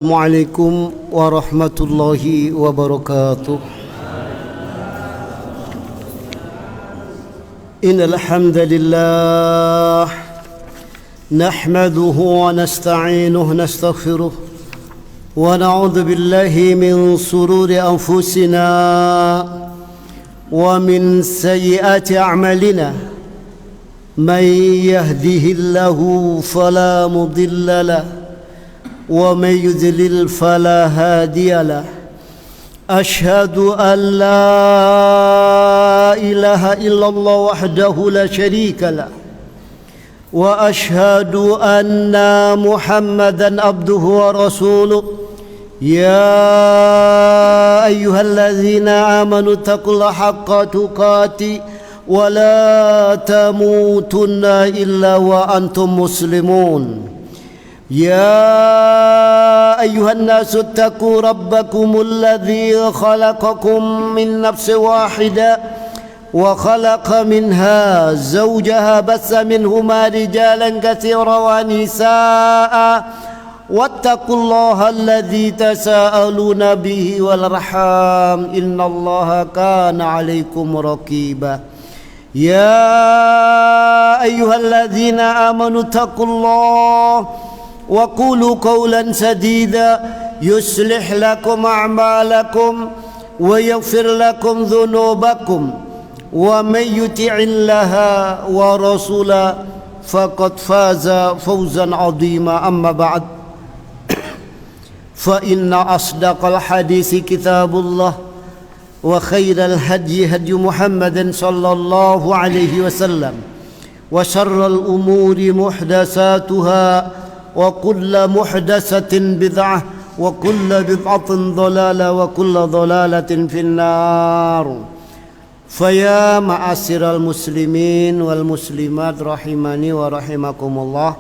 Assalamualaikum warahmatullahi wabarakatuh. Innal hamdalillah nahmaduhu wa nasta'inuhu nastaghfiruh wa na'udzu billahi min sururi anfusina wa min sayyiati a'malina. Man yahdihillahu fala mudilla lahu ومن يضلل فلا هادي له أشهد أن لا إله إلا الله وحده لا شريك له وأشهد أن محمدا عبده ورسوله يا أيها الذين آمنوا اتقوا الله حق تقاته ولا تموتن إلا وأنتم مسلمون يا أيها الناس اتقوا ربكم الذي خلقكم من نفس واحدة وخلق منها زوجها بث منهما رجالا كثيرا ونساء واتقوا الله الذي تساءلون به والأرحام إن الله كان عليكم رقيبا يا أيها الذين آمنوا اتقوا الله وقولوا قولا سديدا يصلح لكم أعمالكم ويغفر لكم ذنوبكم ومن يطع الله ورسوله فقد فاز فوزا عظيما أما بعد فإن أصدق الحديث كتاب الله وخير الهدي هدي محمد صلى الله عليه وسلم وشر الأمور محدثاتها وكل محدثة بدعة وكل بدعة ضلالة وكل ضلالة في النار فيا معاشر المسلمين والmuslimat rahimani wa rahimakumullah.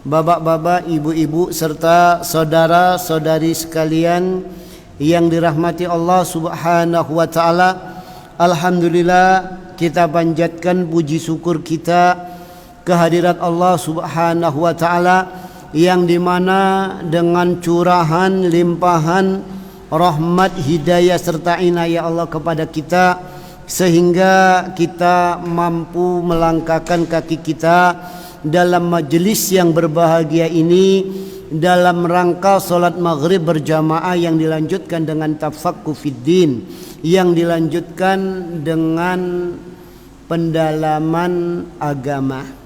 Bapak-bapak, ibu-ibu serta saudara-saudari sekalian yang dirahmati Allah Subhanahu wa taala, alhamdulillah kita panjatkan puji syukur kita kehadirat Allah Subhanahu wa taala yang dimana dengan curahan limpahan rahmat hidayah serta inayah Allah kepada kita sehingga kita mampu melangkahkan kaki kita dalam majelis yang berbahagia ini dalam rangka salat maghrib berjamaah yang dilanjutkan dengan tafaqquh fiddin, yang dilanjutkan dengan pendalaman agama.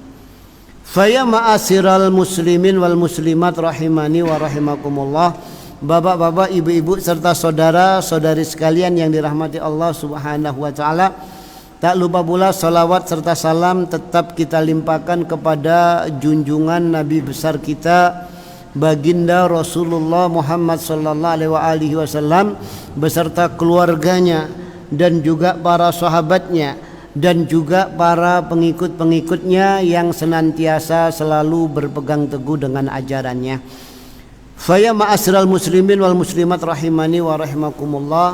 Faya ma'asiral muslimin wal muslimat rahimani wa rahimakumullah. Bapak-bapak, ibu-ibu serta saudara-saudari sekalian yang dirahmati Allah Subhanahu wa taala, tak lupa pula salawat serta salam tetap kita limpahkan kepada junjungan Nabi besar kita baginda Rasulullah Muhammad sallallahu alaihi wasallam beserta keluarganya dan juga para sahabatnya dan juga para pengikut-pengikutnya yang senantiasa selalu berpegang teguh dengan ajarannya. Faya ma'asyiral muslimin wal muslimat rahimani wa rahimakumullah.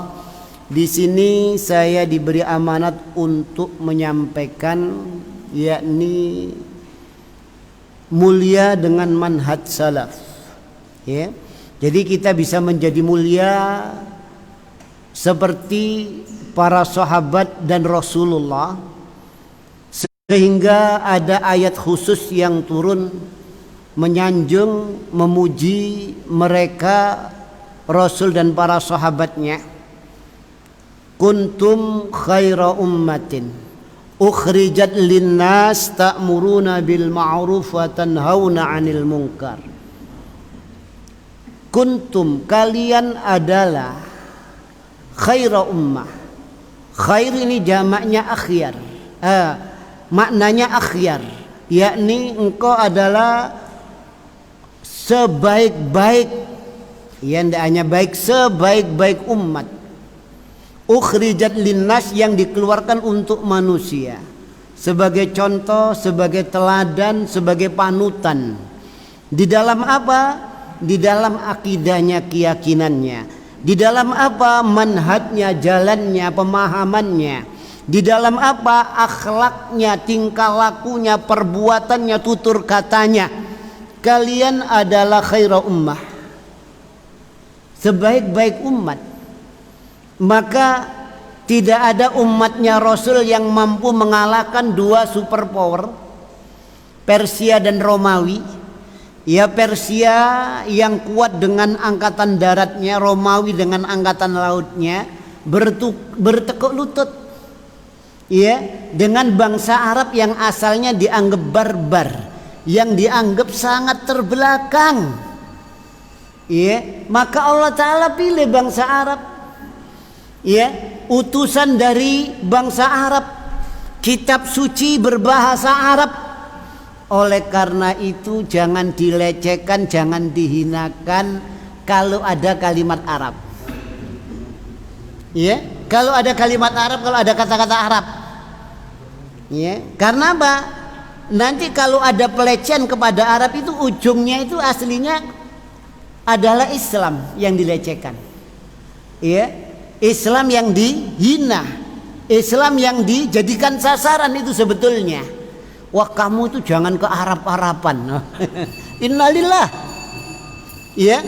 Di sini saya diberi amanat untuk menyampaikan yakni mulia dengan manhaj salaf. Ya. Jadi kita bisa menjadi mulia seperti para sahabat dan Rasulullah, sehingga ada ayat khusus yang turun menyanjung memuji mereka Rasul dan para sahabatnya. Kuntum khaira ummatin ukhrijat linnas ta'muruna bil ma'ruf wa tanhauna 'anil munkar. Kuntum, kalian adalah khaira ummah. Khair ini jamaknya akhyar, maknanya akhyar, yakni engkau adalah sebaik-baik, yang hanya baik, sebaik-baik umat. Ukhrijat linnas, yang dikeluarkan untuk manusia, sebagai contoh, sebagai teladan, sebagai panutan. Di dalam apa? Di dalam akidahnya, keyakinannya. Di dalam apa? Manhajnya, jalannya, pemahamannya. Di dalam apa? Akhlaknya, tingkah lakunya, perbuatannya, tutur katanya. Kalian adalah khaira ummah. sebaik-baik umat. Maka tidak ada umatnya Rasul yang mampu mengalahkan dua superpower, Persia dan Romawi. Ya, Persia yang kuat dengan angkatan daratnya, Romawi dengan angkatan lautnya bertekuk lutut ya dengan bangsa Arab yang asalnya dianggap barbar, yang dianggap sangat terbelakang. Ya, maka Allah Ta'ala pilih bangsa Arab, ya, utusan dari bangsa Arab, kitab suci berbahasa Arab. Oleh karena itu jangan dilecehkan, jangan dihinakan kalau ada kalimat Arab. Ya, kalau ada kalimat Arab, kalau ada kata-kata Arab. Ya, karena apa? Nanti kalau ada pelecehan kepada Arab itu ujungnya itu aslinya adalah Islam yang dilecehkan. Ya, Islam yang dihina, Islam yang dijadikan sasaran itu sebetulnya. Wah, kamu itu jangan ke Arab-Araban. Innalillah. Ya.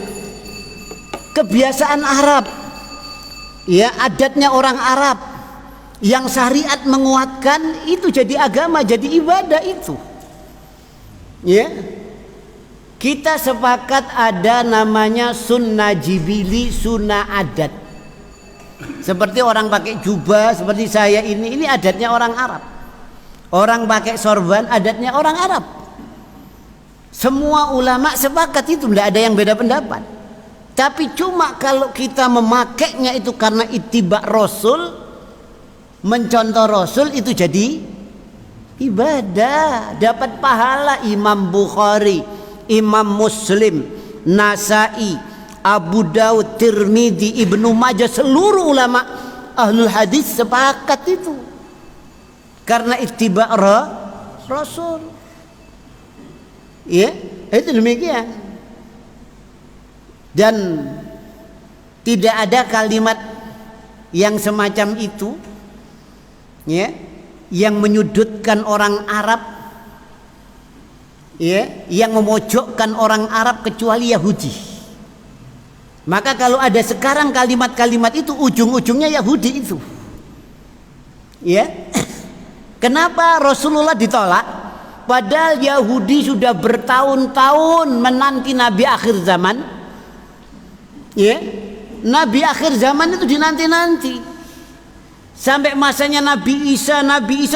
Kebiasaan Arab. Ya, adatnya orang Arab yang syariat menguatkan itu jadi agama, jadi ibadah itu. Ya. Kita sepakat ada namanya sunnah jibili, sunnah adat. Seperti orang pakai jubah seperti saya ini adatnya orang Arab. Orang pakai sorban adatnya orang Arab. Semua ulama sepakat itu, tidak ada yang beda pendapat. Tapi cuma kalau kita memakainya itu karena ittiba Rasul, mencontoh Rasul, itu jadi ibadah, dapat pahala. Imam Bukhari, Imam Muslim, Nasai, Abu Daud, Tirmidzi, Ibnu Majah, seluruh ulama ahlul hadis sepakat itu. Karena ittiba Rasul. Ya, itu demikian. Dan tidak ada kalimat yang semacam itu ya, yang menyudutkan orang Arab ya, yang memojokkan orang Arab kecuali Yahudi. Maka kalau ada sekarang kalimat-kalimat itu ujung-ujungnya Yahudi itu. Ya. Kenapa Rasulullah ditolak? Padahal Yahudi sudah bertahun-tahun menanti Nabi akhir zaman. Ya, Nabi akhir zaman itu dinanti-nanti. Sampai masanya Nabi Isa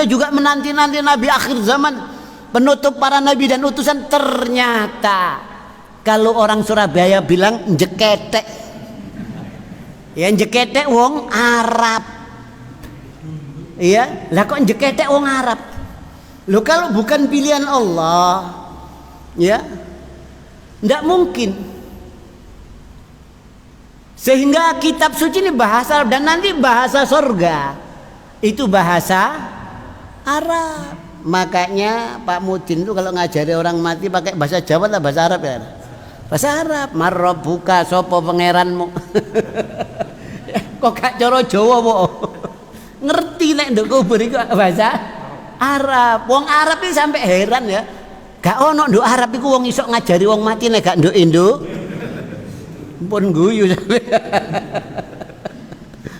juga menanti-nanti Nabi akhir zaman, penutup para nabi dan utusan. Ternyata kalau orang Surabaya bilang jeketek. Ya, jeketek wong Arab. Iya, lah kok jeketek wong Arab? Loh, kalau bukan pilihan Allah, ya, ndak mungkin. Sehingga kitab suci ini bahasa Arab dan nanti bahasa surga itu bahasa Arab. Makanya Pak Mudin itu kalau ngajari orang mati pakai bahasa Jawa atau bahasa Arab ya? Bahasa Arab. Marrobuka, sopo pangeranmu. Kok gak cara Jawa kok? Ngerti nek nduk kubur iku bahasa Arab. Wong Arab iki sampai heran ya. Gak ono nduk Arab iku wong iso ngajari wong mati nek gak nduk Indo. Pun guyu sampe.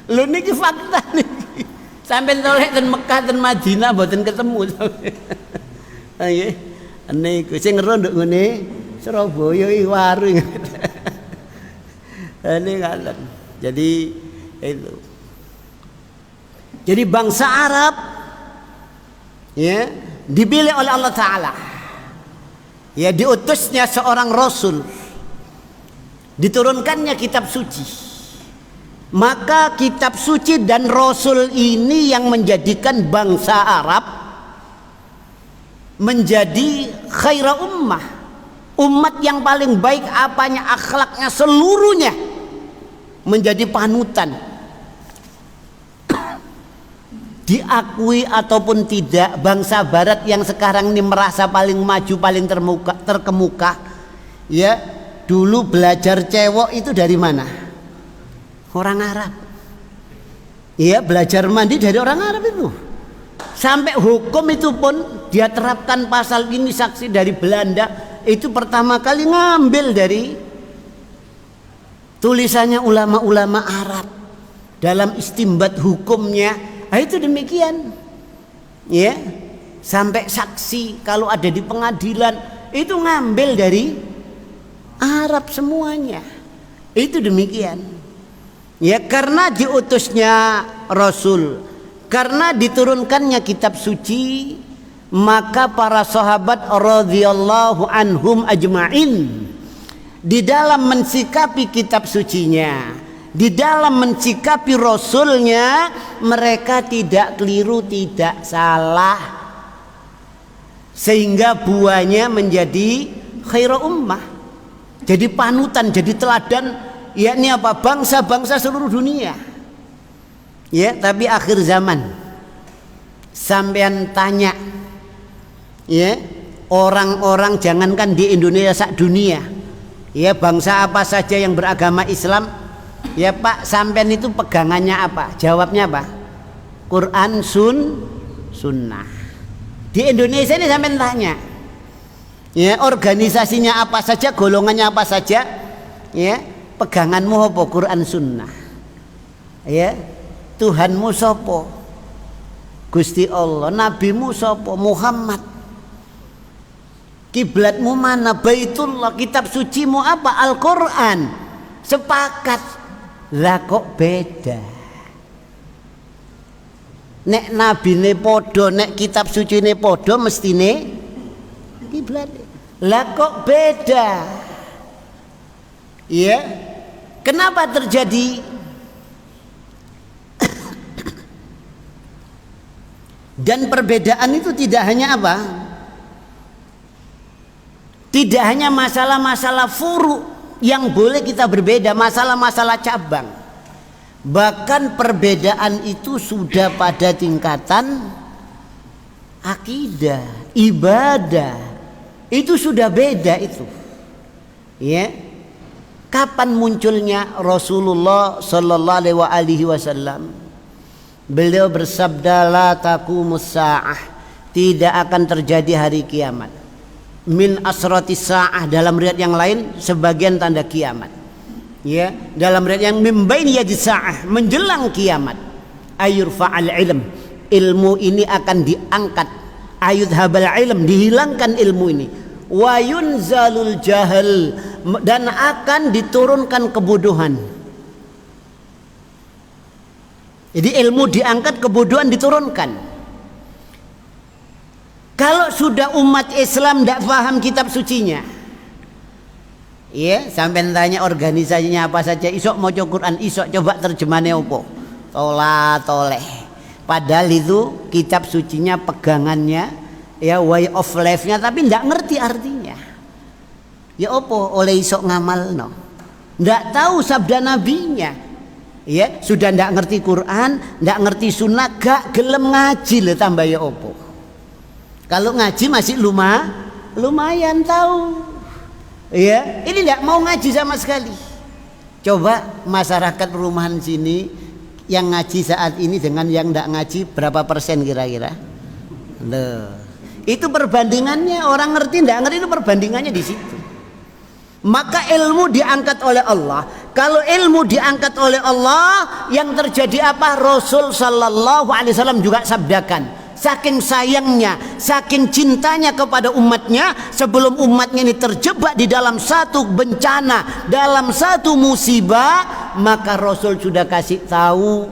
Lho niki fakta niki. Sampai tolek ten Mekah ten Madinah mboten ketemu sampe. Nggih. Niku sing ngero nduk ngene Surabaya iki warung. Ini ngaten. Jadi itu. Jadi bangsa Arab ya dipilih oleh Allah Ta'ala, ya diutusnya seorang Rasul, diturunkannya kitab suci. Maka kitab suci dan Rasul ini yang menjadikan bangsa Arab menjadi khaira ummah, umat yang paling baik apanya, akhlaknya seluruhnya menjadi panutan. Diakui ataupun tidak, bangsa barat yang sekarang ini merasa paling maju, paling terkemuka ya, dulu belajar cewek itu dari mana? Orang Arab. Ya, belajar mandi dari orang Arab itu. Sampai hukum itu pun dia terapkan pasal ini, saksi dari Belanda itu pertama kali ngambil dari tulisannya ulama-ulama Arab dalam istimbat hukumnya. Nah, itu demikian. Ya. Sampai saksi kalau ada di pengadilan itu ngambil dari Arab semuanya. Itu demikian. Ya, karena diutusnya Rasul, karena diturunkannya kitab suci, maka para sahabat radhiyallahu anhum ajma'in di dalam mensikapi kitab sucinya, di dalam mensikapi Rasulnya, mereka tidak keliru, tidak salah, sehingga buahnya menjadi khairu ummah, jadi panutan, jadi teladan, yakni apa, bangsa-bangsa seluruh dunia. Ya, tapi akhir zaman sampean tanya, ya, orang-orang jangankan di Indonesia, sak dunia, ya, bangsa apa saja yang beragama Islam, ya Pak, sampean itu pegangannya apa? Jawabnya apa? Quran, sunnah. Di Indonesia ini sampean tanya, ya, organisasinya apa saja, golongannya apa saja, ya, peganganmu apa? Quran, sunnah. Ya, Tuhanmu sopo? Gusti Allah. Nabimu sopo? Muhammad. Kiblatmu mana? Baitullah. Kitab sucimu apa? Al-Quran. Sepakat. Lah kok beda? Nek nabine podo, nek kitab sucine podo, mestine kiblat. Lah kok beda? Ya. Kenapa terjadi? Dan perbedaan itu tidak hanya apa? Tidak hanya masalah-masalah furu yang boleh kita berbeda, masalah-masalah cabang. Bahkan perbedaan itu sudah pada tingkatan akidah, ibadah. Itu sudah beda itu. Ya. Kapan munculnya Rasulullah sallallahu alaihi wasallam? Beliau bersabda, la taqumus sa'ah, tidak akan terjadi hari kiamat. Min asratis sa'ah, dalam riwayat yang lain sebagian tanda kiamat. Ya, dalam riwayat yang min baini yadis sa'ah, menjelang kiamat. Ayurfa'al ilm, ilmu ini akan diangkat. Ayudhabal ilm, dihilangkan ilmu ini. Wa yunzalul jahal, dan akan diturunkan kebodohan. Jadi ilmu diangkat, kebodohan diturunkan. Kalau sudah umat Islam tidak paham kitab sucinya, ya, sampai tanya organisasinya apa saja, isok mau Quran, isok coba terjemahnya apa? Toleh. Padahal itu kitab sucinya, pegangannya, ya, way of life-nya, tapi tidak ngerti artinya. Ya opo oleh isok ngamal no, tidak tahu sabda nabinya. Ya, sudah ndak ngerti Quran, ndak ngerti sunnah, gak gelem ngaji le, tambah ya opo. Kalau ngaji masih lumayan tahu. Ya, ini ndak mau ngaji sama sekali. Coba masyarakat rumahan sini yang ngaji saat ini dengan yang ndak ngaji, berapa persen kira-kira? Loh, itu perbandingannya, orang ngerti ndak ngerti itu perbandingannya di situ. Maka ilmu diangkat oleh Allah. Kalau ilmu diangkat oleh Allah, yang terjadi apa? Rasul sallallahu alaihi wasallam juga sabdakan, saking sayangnya, saking cintanya kepada umatnya, sebelum umatnya ini terjebak di dalam satu bencana, dalam satu musibah, maka Rasul sudah kasih tahu,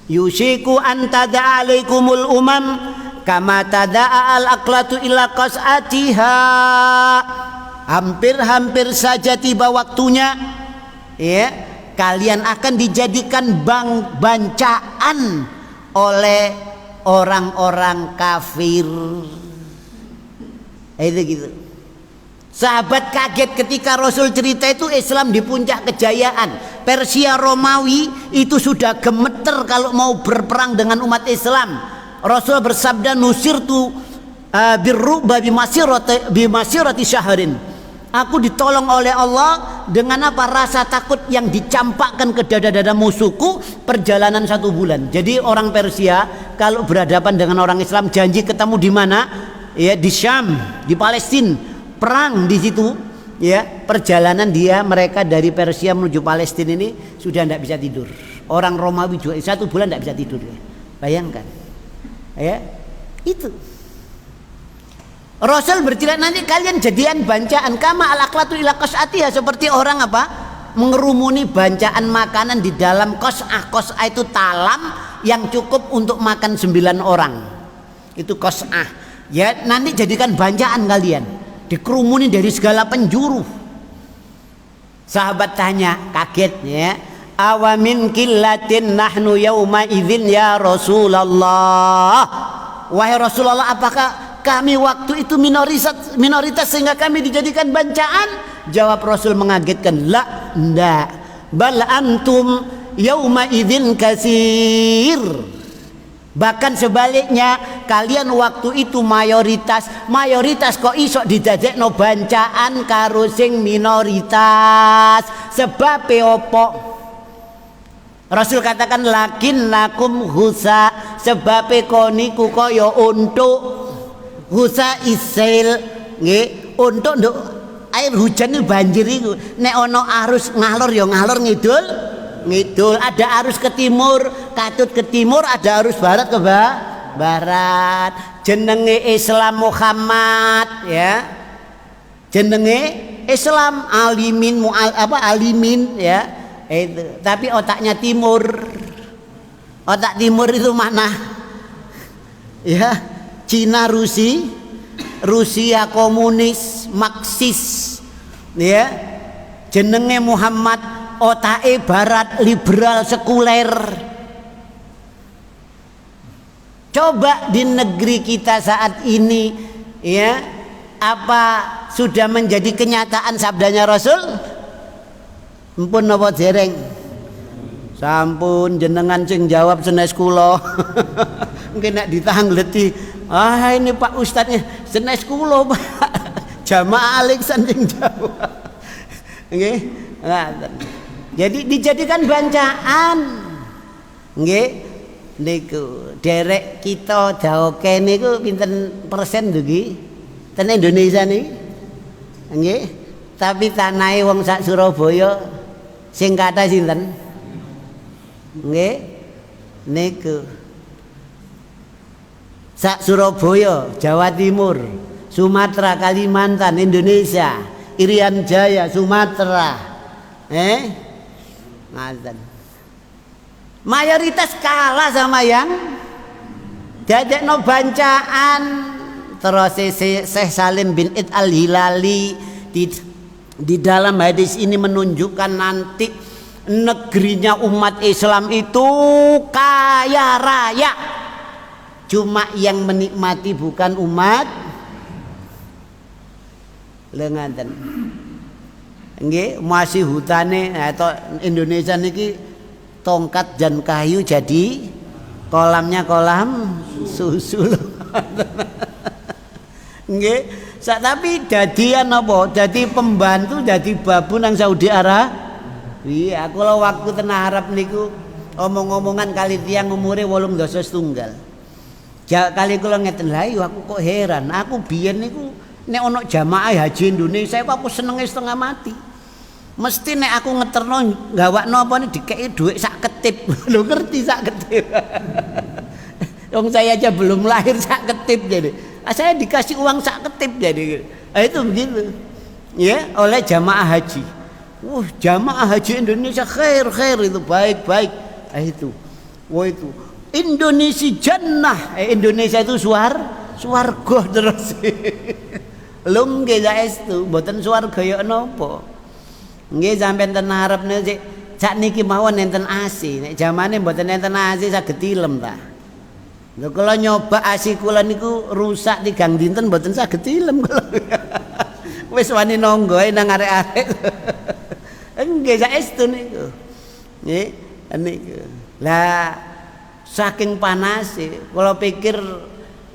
yushiku an tada'a alaikumul umam kama tada'a al-aqlatu ila qas'atiha. Hampir-hampir saja tiba waktunya, ya, kalian akan dijadikan bancaan oleh orang-orang kafir. Itu gitu. Sahabat kaget ketika Rasul cerita itu Islam di puncak kejayaan. Persia Romawi itu sudah gemeter kalau mau berperang dengan umat Islam. Rasul bersabda, nusirtu birru'ba bimasirati syahrin. Aku ditolong oleh Allah dengan apa? Rasa takut yang dicampakkan ke dada-dada musuhku perjalanan 1 bulan. Jadi orang Persia kalau berhadapan dengan orang Islam janji ketemu di mana? Ya, di Syam, di Palestina, perang di situ. ya, perjalanan mereka dari Persia menuju Palestina ini sudah tidak bisa tidur. Orang Romawi juga 1 bulan tidak bisa tidur ya. Bayangkan. Ya, itu. Rasul bercerita nanti kalian jadian bancaan kama al-aklatu ila qas'atiha, seperti orang apa? Mengerumuni bancaan makanan di dalam qas'ah. Qas'ah itu talam yang cukup untuk makan 9 orang. Itu qas'ah. Ya, nanti jadikan bancaan kalian. Dikerumuni dari segala penjuru. Sahabat tanya, kaget ya. Awamin killatin nahnu yauma idzin ya Rasulullah. Wahai Rasulullah, apakah kami waktu itu minoritas sehingga kami dijadikan bancaan? Jawab Rasul mengagetkan, la, ndak. Bal antum yauma idzin katsir. Bahkan sebaliknya, kalian waktu itu mayoritas kok iso didadekno bancaan karo sing minoritas. Sebab opo? Rasul katakan lakin lakum husa, sebab koniku kaya untuk husa isail nggih, untuk nduk air hujan itu banjir itu nek ana arus ngalor ya ngalor ngidul, ada arus ke timur katut ke timur, ada arus barat ke barat. Jenenge Islam Muhammad ya, jenenge Islam alimin alimin ya itu, tapi otaknya timur. Otak timur itu mana ya? Cina, Rusia komunis, Marxis ya. Jenenge Muhammad, otake barat liberal sekuler. Coba di negeri kita saat ini ya, apa sudah menjadi kenyataan sabdanya Rasul? Ampun napa dereng? Sampun jenengan sing jawab senes kula. Mungkin nek ditangleti, ini Pak Ustadznya senes kula Pak. Jamaah Alexan sing jawab. Nggih. Jadi dijadikan bancaan. Nggih. Niku derek kita daoke niku pinten persen dugi ten Indonesia niki? Nggih. Tapi tanahe wong sak Surabaya sing kathah sinten? Nggih. Niku. Sak Surabaya, Jawa Timur, Sumatera, Kalimantan, Indonesia, Irian Jaya, Sumatera. Ngaten. Mayoritas kalah sama yang dadekno bancaan. Terus Syekh Salim bin Id Al-Hilali di dalam hadis ini menunjukkan nanti negerinya umat Islam itu kaya raya, cuma yang menikmati bukan umat lengaten. Nggih, masih hutane atau Indonesia niki tongkat dan kayu jadi kolamnya kolam susu. Nggih, tapi dadian apa? Jadi pembantu, jadi babu nang Saudi Arabia. Iya, aku lo waktu tengah Arab niku omong-omongan kali tiang umure 87. Kali kula ngeten lha aku kok heran. Aku biyen niku nek ana jamaah haji Indonesia aku senenge setengah mati. Mesti nek aku ngeterno gawakno apa nih dikei dhuwit sak ketip. Lho ngerti sak ketip. Wong saya aja belum lahir sak ketip jadi. Saya dikasih uang sak ketip jadi. Itu begitu. Ya, oleh jamaah haji. Jamaah haji Indonesia khair itu baik-baik. Itu. Itu. Indonesia jannah. Indonesia itu swarga terus. Lho nggih saestu, mboten swarga ya napa. Nggih sampean ten Arab niki sakniki mawon enten AC. Nek jamane mboten enten AC saged tilem ta. Lho kula nyoba AC kula niku rusak 3 dinten mboten saged tilem kula. Wis wani nonggoe nang arek-arek. Nggih saestu niku. Nggih niku. Lah saking panase kula pikir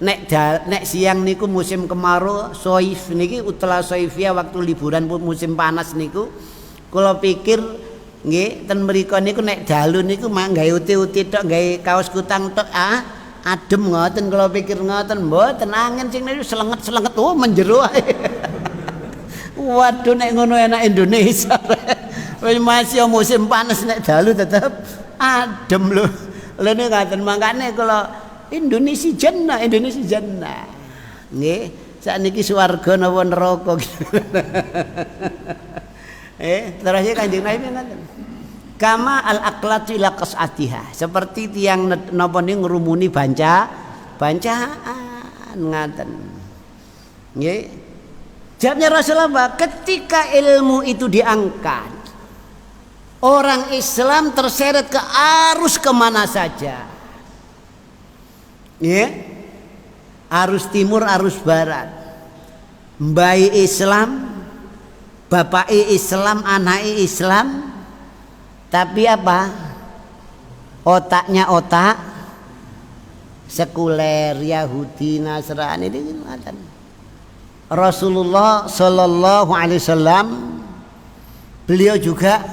nek siang niku musim kemarau soif niki utla soifia waktu liburan musim panas niku kula pikir nggih ten mriku niku nek dalu niku mak gawe uti-uti tok gawe kaos kutang tok adem ngoten kula pikir ngoten mboten angin sing niku selenget-selenget menjero ae. Waduh nek ngono enak Indonesia. Wis masih musim panas nek dalu tetep adem lho. Lha nek ngaten mangkane kula Indonesia jannah, Indonesia jannah. Nggih, sakniki swarga napa neraka. Terus Kanjeng Nabi ngaten. Kama al-aqlatu ila qas'atiha. Seperti tiang napa ning ngrumuni bancaan ngaten. Nggih. Jawabnya Rasulullah, ketika ilmu itu diangkat, orang Islam terseret ke arus kemana saja. Ya, arus timur, arus barat. Mbai Islam, bapak Islam, anak Islam, tapi apa? Otaknya otak sekuler, Yahudi, Nasrani ini gimana? Rasulullah Shallallahu Alaihi Wasallam beliau juga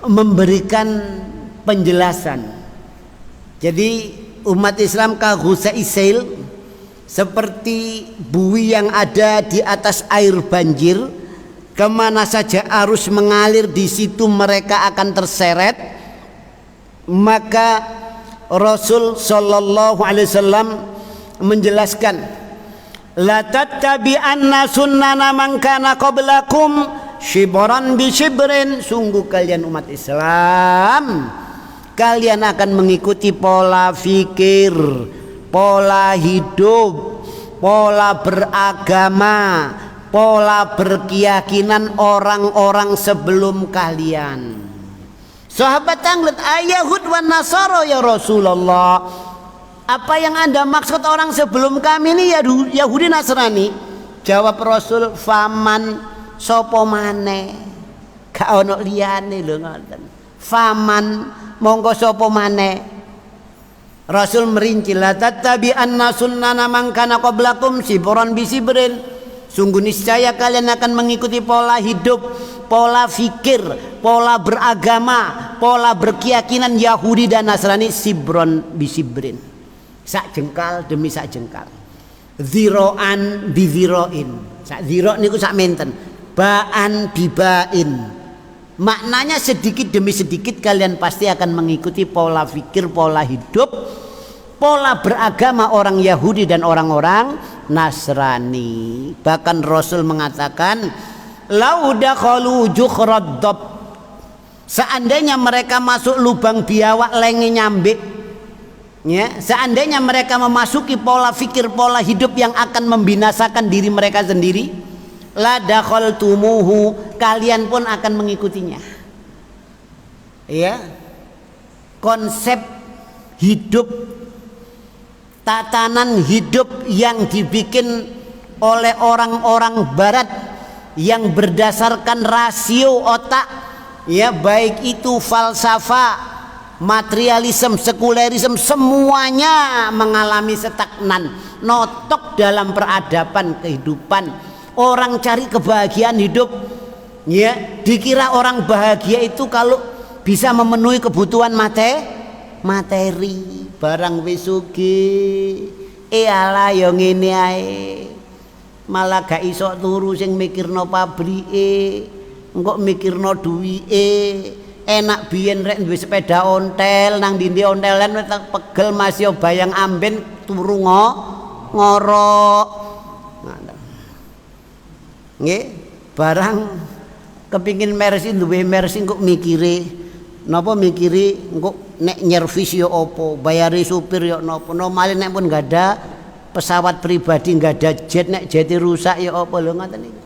memberikan penjelasan. Jadi umat Islam kagusaisail seperti buih yang ada di atas air banjir, kemana saja arus mengalir di situ mereka akan terseret. Maka Rasul Shallallahu Alaihi Wasallam menjelaskan, la tattabi'anna sunnana man kana qablakum shibran bi shibrin. Sungguh kalian umat Islam, kalian akan mengikuti pola fikir, pola hidup, pola beragama, pola berkeyakinan orang-orang sebelum kalian. Sahabat tanglet ayahud wan nasara ya Rasulullah. Apa yang Anda maksud orang sebelum kami ini Yahudi Nasrani? Jawab Rasul, faman sopo mane, gak ono liyane lho ngoten. Faman monggo sopo mane. Rasul merinci, la tattabi'anna sunnana man kana qablakum sibran bi sibrin. Sungguh niscaya kalian akan mengikuti pola hidup, pola fikir, pola beragama, pola berkeyakinan Yahudi dan Nasrani, sibron bi sibrin. Sak jengkal demi sak jengkal, ziroan bi ziroin. Sak ziro niku sak menten, baan bibain. Maknanya sedikit demi sedikit kalian pasti akan mengikuti pola pikir, pola hidup, pola beragama orang Yahudi dan orang-orang Nasrani. Bahkan Rasul mengatakan, lau dakhalu jukhrad dab. Seandainya mereka masuk lubang biawak lenge nyambik, ya, seandainya mereka memasuki pola fikir, pola hidup yang akan membinasakan diri mereka sendiri, la dakhaltumuhu, kalian pun akan mengikutinya. Ya, konsep hidup, tatanan hidup yang dibikin oleh orang-orang Barat yang berdasarkan rasio otak, ya, baik itu falsafah, materialisme, sekulerisme, semuanya mengalami stagnan, notok dalam peradaban kehidupan. Orang cari kebahagiaan hidup, ya, dikira orang bahagia itu kalau bisa memenuhi kebutuhan materi, barang wisugi, ala yo ngene ae, malah gak iso turu sing mikirno pabrike, engko mikirno duwike. Enak biyen rek duwe sepeda ontel nang dindi ontelan pegel masih bayang amben turu ngorok. Nggih, barang kepingin mersi duwe mersi kok mikire napa mikiri engko nek nyervis ya apa, bayari supir ya napa. Normale nek pun enggak ada pesawat pribadi, enggak ada jet, nek jete rusak ya apa lho ngoten niku.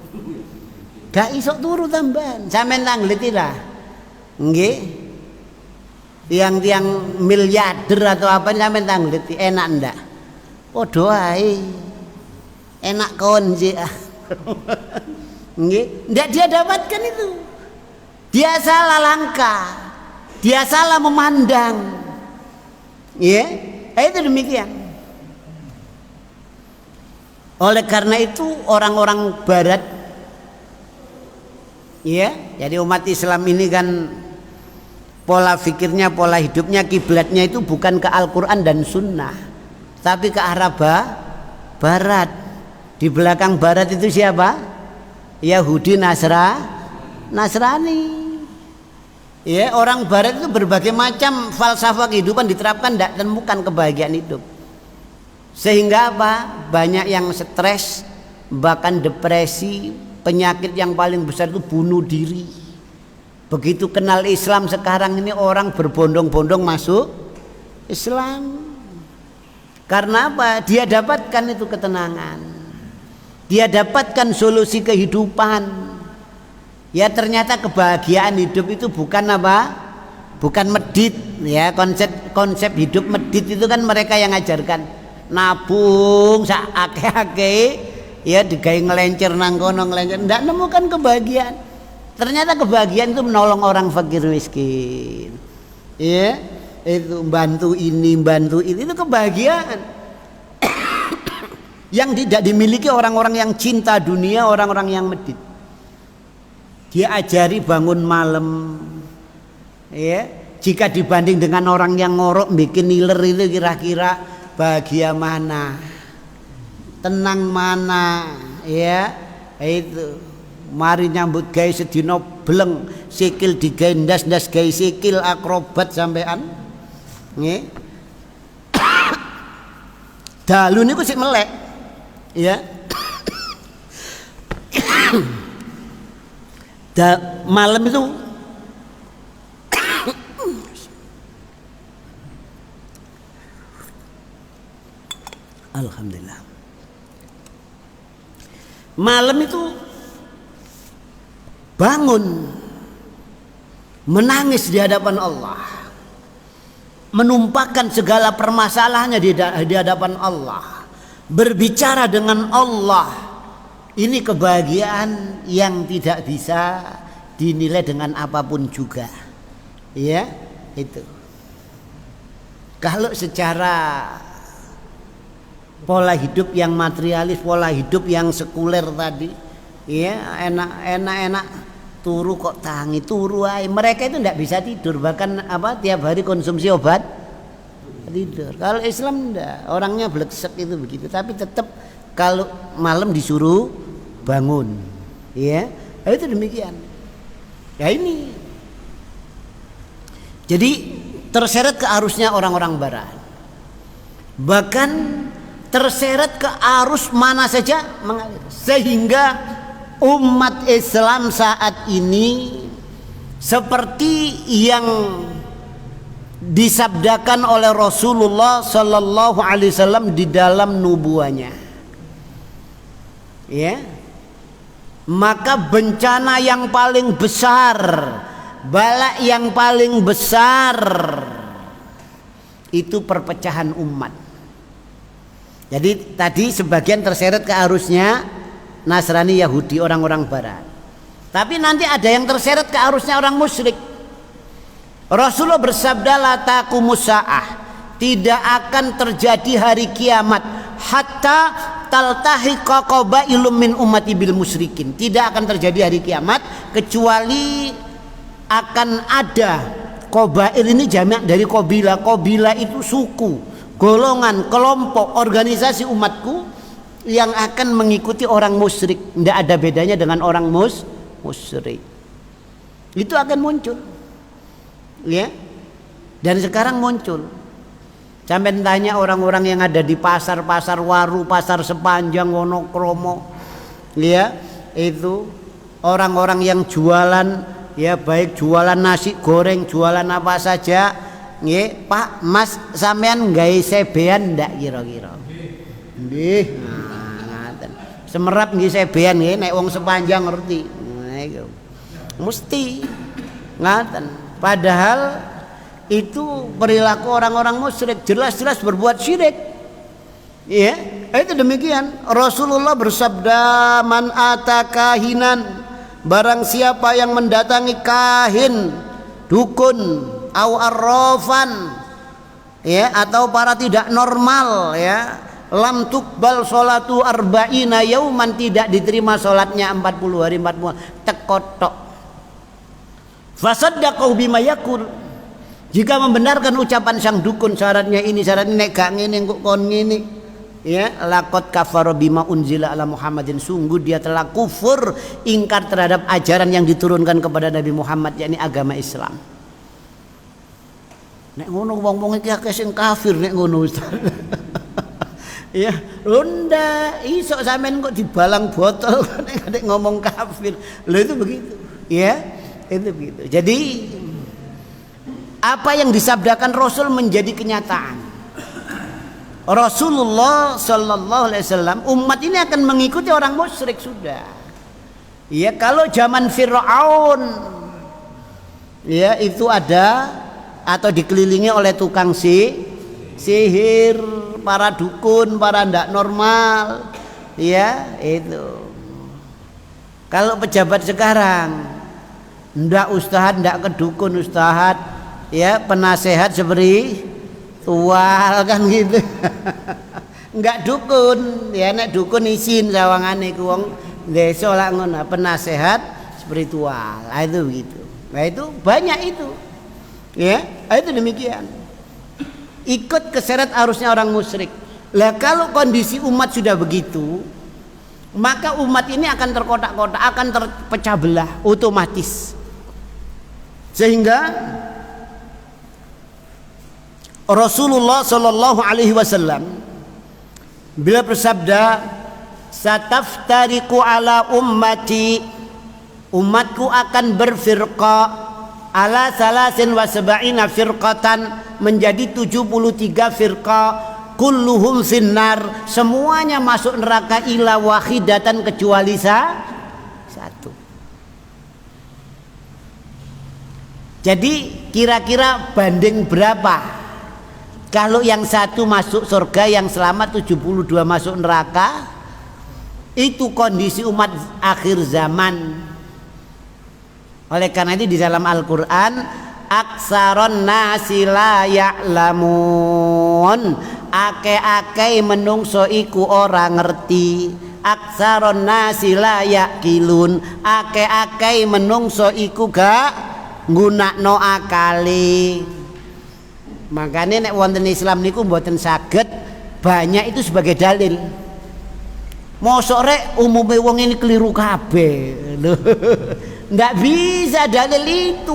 Gak iso turu tambahan. Sampeyan nang ngliti lah. Nggih, tiang-tiang miliarder atau apa sampean tangglet enak ndak? Padha ae. Enak kon sih. Nggih, ndak dia dapatkan itu. Dia salah langkah. Dia salah memandang. Ya, itu demikian. Oleh karena itu orang-orang Barat, ya, jadi umat Islam ini kan pola fikirnya, pola hidupnya, kiblatnya itu bukan ke Al-Quran dan Sunnah, tapi ke arah Barat. Di belakang barat itu siapa? Yahudi, Nasrani. Ya, orang barat itu berbagai macam falsafah kehidupan diterapkan, tidak temukan kebahagiaan hidup. Sehingga apa? Banyak yang stres, bahkan depresi, penyakit yang paling besar itu bunuh diri. Begitu kenal Islam sekarang ini orang berbondong-bondong masuk Islam. Karena apa? Dia dapatkan itu ketenangan. Dia dapatkan solusi kehidupan. Ya, ternyata kebahagiaan hidup itu bukan apa? Bukan medit, ya. Konsep hidup medit itu kan mereka yang ajarkan. Nabung sak akeh-akeh, ya digawe ngelencer nang kono ngelencer, ndak nemukan kebahagiaan. Ternyata kebahagiaan itu menolong orang fakir miskin. Ya, itu bantu ini itu kebahagiaan. Yang tidak dimiliki orang-orang yang cinta dunia, orang-orang yang medit. Dia ajari bangun malam, ya. Jika dibanding dengan orang yang ngorok bikin niler itu kira-kira bahagia mana, tenang mana, ya. Itu mari nyambut gawe sedina bleng, sikil digawe ndas-ndas gawe sikil akrobat sampean, nggih. Dalu niku sik melek, ya. Malam itu alhamdulillah. Malam itu bangun menangis di hadapan Allah, menumpahkan segala permasalahannya di hadapan Allah, berbicara dengan Allah. Ini kebahagiaan yang tidak bisa dinilai dengan apapun juga, ya. Itu kalau secara pola hidup yang materialis, pola hidup yang sekuler tadi, ya, enak turu kok tangi turu aja. Mereka itu tidak bisa tidur, bahkan apa tiap hari konsumsi obat tidur. Kalau Islam enggak, orangnya bleksek itu begitu, tapi tetap kalau malam disuruh bangun, ya, itu demikian. Ya ini, jadi terseret ke arusnya orang-orang Barat, bahkan terseret ke arus mana saja mengalir, sehingga umat Islam saat ini seperti yang disabdakan oleh Rasulullah Sallallahu Alaihi Wasallam di dalam nubuahnya, ya. Maka bencana yang paling besar, bala yang paling besar itu perpecahan umat. Jadi tadi sebagian terseret ke arusnya Nasrani, Yahudi, orang-orang Barat. Tapi nanti ada yang terseret ke arusnya orang musyrik. Rasulullah bersabda, la taqumus saah, tidak akan terjadi hari kiamat hatta taltahiqa qabailum min ummati bil musyrikin. Tidak akan terjadi hari kiamat kecuali akan ada qabail, ini jamak dari qabilah. Qabilah itu suku, golongan, kelompok, organisasi umatku yang akan mengikuti orang musyrik. Tidak ada bedanya dengan orang musyrik. Itu akan muncul, ya. Dan sekarang muncul. Sampai tanya orang-orang yang ada di pasar-pasar waru, pasar sepanjang Wonokromo, ya, itu orang-orang yang jualan, ya, baik jualan nasi goreng, jualan apa saja, ya. Pak, Mas, sampean nggawe sebean ndak kira-kira? Nggih. Ngaten. Semerap nggih sebean nggih, nek wong sepanjang ngerti. Nah, mesti ngaten. Padahal itu perilaku orang-orang musyrik, jelas-jelas berbuat syirik, ya. Itu demikian. Rasulullah bersabda, man atakahinan, barang siapa yang mendatangi kahin, dukun, au arrafan, ya, atau para tidak normal, ya, lam tuqbal sholatu arba'ina yauman, tidak diterima sholatnya 40 hari 40 tekotok. Fasaddaqahu bima yaqul, jika membenarkan ucapan sang dukun, syaratnya ini, syaratnya nek gak ngene kok kon ngene, Ya, laqad kafara bima unzila ala Muhammadin, sungguh dia telah kufur, ingkar terhadap ajaran yang diturunkan kepada Nabi Muhammad, yakni agama Islam. Nek ngono wong-wong iki akeh sing kafir nek ngono Ustaz. Ya, ronda iso sampean kok dibalang botol nek ngomong kafir. Lho itu begitu. Ya, itu begitu. Jadi apa yang disabdakan Rasul menjadi kenyataan. Rasulullah Sallallahu Alaihi Wasallam, umat ini akan mengikuti orang musyrik sudah. Ya, kalau zaman Fir'aun, ya itu ada atau dikelilingi oleh tukang sihir, para dukun, para ndak normal, ya itu. Kalau pejabat sekarang, ndak ustad, ndak kedukun ustad, ya penasehat seperti tual kan gitu. Enggak dukun, ya nek dukun isin sawangane ku wong desa lak ngono, penasehat spiritual. Nah, itu begitu. Nah, itu banyak itu. Ya, itu demikian. Ikut keseret arusnya orang musyrik. Lah kalau kondisi umat sudah begitu, maka umat ini akan terkotak-kotak, akan terpecah belah otomatis. Sehingga Rasulullah Shallallahu Alaihi Wasallam bila bersabda, "Sataftariqu ala ummati, umatku akan berfirqa ala salasin wa sab'ina firqatan, menjadi 73 firqa, kulluhum finnar, semuanya masuk neraka illa wahidatan, kecuali satu." Jadi kira-kira banding berapa? Kalau yang satu masuk surga, yang selamat 72 masuk neraka, itu kondisi umat akhir zaman. Oleh karena itu di dalam Al-Quran, aksaron nasi la ya'lamun, ake-ake menungso iku ora ngerti. Aksaron nasi la ya'kilun, ake-ake menungso iku gak nggunakno akali. Makanya nek wonten Islam niku mboten saged banyak itu sebagai dalil. Mosok rek umume wong ini keliru kabeh. Ndak bisa dalil itu,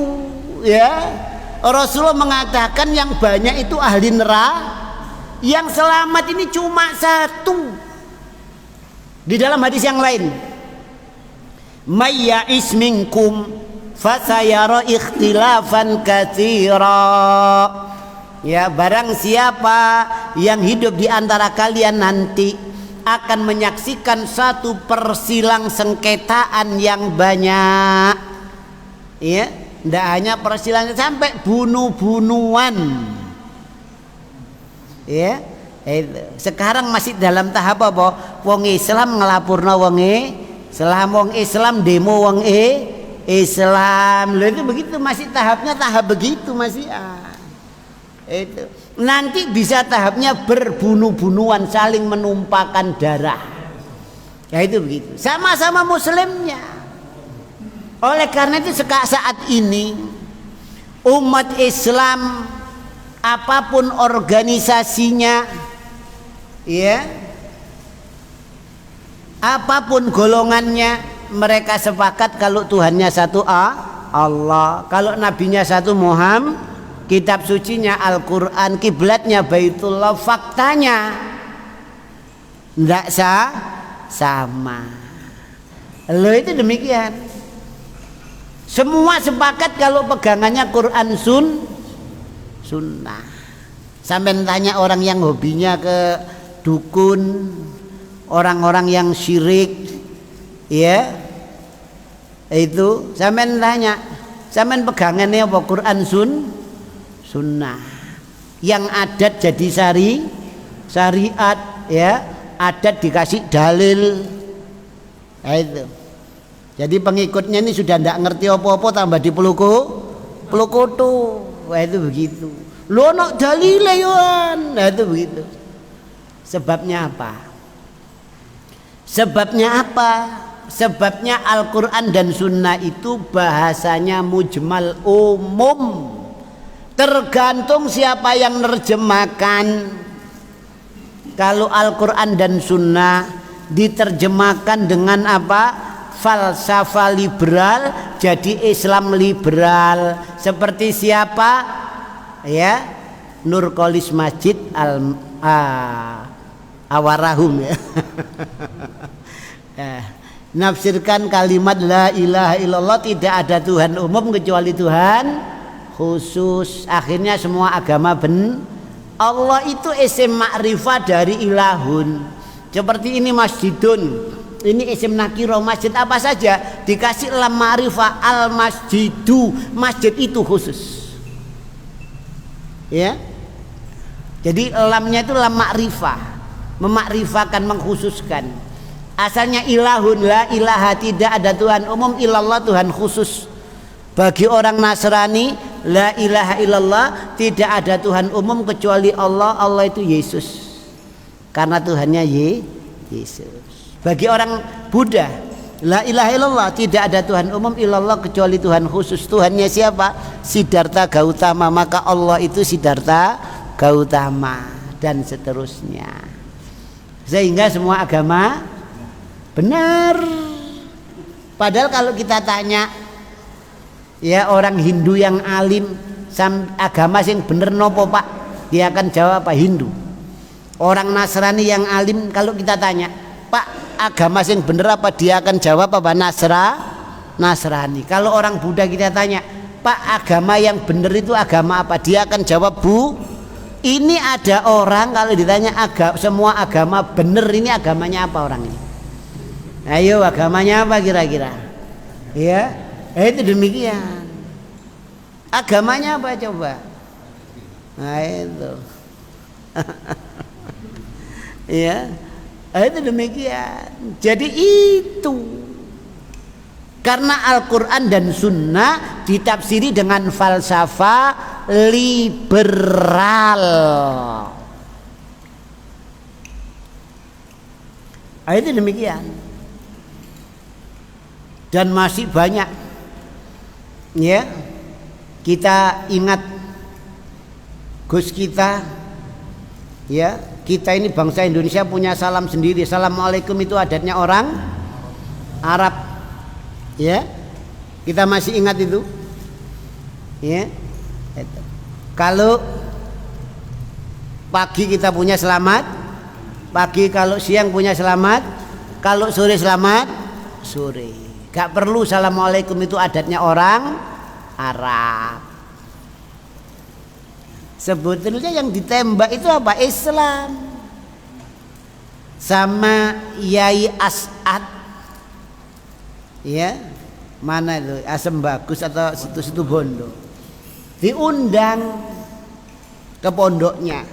ya. Rasulullah mengatakan yang banyak itu ahli neraka, yang selamat ini cuma satu. Di dalam hadis yang lain, may ya'is minkum fasayara ikhtilafan katsira. Ya, barang siapa yang hidup di antara kalian nanti akan menyaksikan satu persilang sengketaan yang banyak. Ya, tidak hanya persilang, sampai bunuh-bunuhan. Ya, sekarang masih dalam tahap apa? Wong Islam ngelapurna wong Islam, wong Islam demo wong Islam. Loh, itu begitu, masih tahapnya tahap begitu masih. Itu nanti bisa tahapnya berbunuh-bunuhan, saling menumpahkan darah. Ya itu begitu, sama-sama muslimnya. Oleh karena itu saat ini umat Islam apapun organisasinya, ya, apapun golongannya, mereka sepakat kalau Tuhannya satu Allah, kalau nabinya satu Muhammad, kitab sucinya Al-Quran, kiblatnya Baitullah, faktanya tidak sama. Loh, itu demikian. Semua sepakat kalau pegangannya Quran Sunnah. Sampai tanya orang yang hobinya ke dukun, orang-orang yang syirik, ya, itu sampai tanya, sampai pegangannya apa? Quran Sunnah. Yang adat jadi syariat, ya, adat dikasih dalil. Nah, itu. Jadi pengikutnya ini sudah tidak ngerti apa-apa, tambah dipelukutu. Wah, itu begitu. Lo nak dalil yoan. Nah, itu begitu. Sebabnya apa? Sebabnya Al-Quran dan Sunnah itu bahasanya mujmal, umum. Tergantung siapa yang nerjemahkan. Kalau Al-Quran dan Sunnah diterjemahkan dengan apa? Falsafah liberal, jadi Islam liberal. Seperti siapa? Ya, Nurkolis Masjid Awarahum ya. Nafsirkan kalimat la ilaha illallah, tidak ada Tuhan umum kecuali Tuhan khusus. Akhirnya semua agama Allah itu isim ma'rifah dari ilahun. Seperti ini masjidun, ini isim nakiro, masjid apa saja dikasih lam ma'rifah, al masjidu, masjid itu khusus ya. Jadi lamnya itu lam ma'rifah, memakrifakan, mengkhususkan. Asalnya ilahun, la ilaha, tidak ada Tuhan umum, illallah, Tuhan khusus. Bagi orang Nasrani, la ilaha illallah, tidak ada Tuhan umum kecuali Allah. Allah itu Yesus, karena Tuhannya Yesus. Bagi orang Buddha, la ilaha illallah, tidak ada Tuhan umum illallah kecuali Tuhan khusus. Tuhannya siapa? Siddhartha Gautama, maka Allah itu Siddhartha Gautama, dan seterusnya. Sehingga semua agama benar. Padahal kalau kita tanya ya orang Hindu yang alim, agama sing bener nopo Pak, dia akan jawab apa? Hindu. Orang Nasrani yang alim, kalau kita tanya Pak agama sing bener apa, dia akan jawab apa? Nasrani. Kalau orang Buddha kita tanya Pak agama yang bener itu agama apa, dia akan jawab Ini ada orang kalau ditanya semua agama bener, ini agamanya apa orang ini? Ayo agamanya apa kira-kira? Ya, itu demikian. Agamanya apa coba? Nah itu. Ya, itu demikian. Jadi itu karena Al-Quran dan Sunnah ditafsiri dengan falsafah liberal. Itu demikian. Dan masih banyak ya. Kita ingat Gus kita ya, kita ini bangsa Indonesia punya salam sendiri. Assalamualaikum itu adatnya orang Arab ya, kita masih ingat itu ya. Kalau pagi kita punya selamat pagi, kalau siang punya selamat, kalau sore selamat sore. Gak perlu assalamualaikum itu adatnya orang Arab. Sebetulnya yang ditembak itu apa? Islam. Sama Yai As'ad ya, mana itu? Asem Bagus atau situ-situ Bondo, diundang ke pondoknya.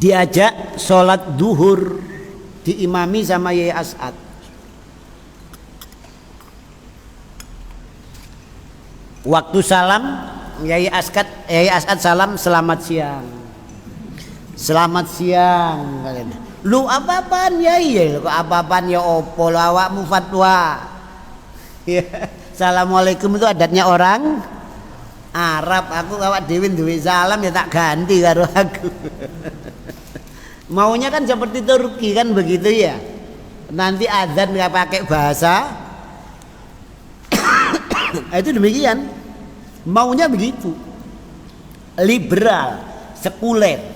Diajak sholat duhur, diimami sama Yai As'ad. Waktu salam Yai As'ad salam, selamat siang. Selamat siang kalian. Lu apa-apaan Yai? Kok apa-apaan ya opo awakmu fatwa. Ya, assalamualaikum itu adatnya orang Arab. Aku awak dhewe duwe salam ya tak ganti karo aku. Maunya kan seperti Turki kan begitu ya. Nanti azan nggak pakai bahasa. Itu demikian. Maunya begitu. Liberal, sekuler.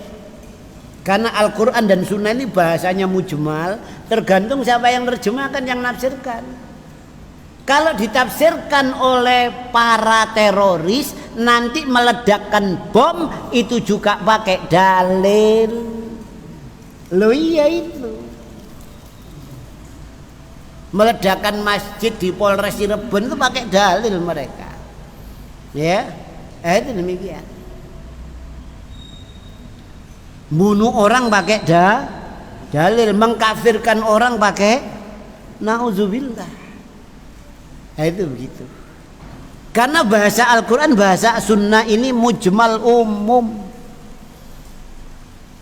Karena Al-Quran dan Sunnah ini bahasanya mujmal, tergantung siapa yang terjemahkan, yang nafsirkan. Kalau ditafsirkan oleh para teroris, nanti meledakkan bom, itu juga pakai dalil. Loh iya itu. Meledakkan masjid di Polres Cirebon itu pakai dalil mereka. Ya, itu demikian. Bunuh orang pakai dalil, mengkafirkan orang pakai nauzubillah. Itu begitu. Karena bahasa Al-Quran, bahasa Sunnah ini mujmal umum.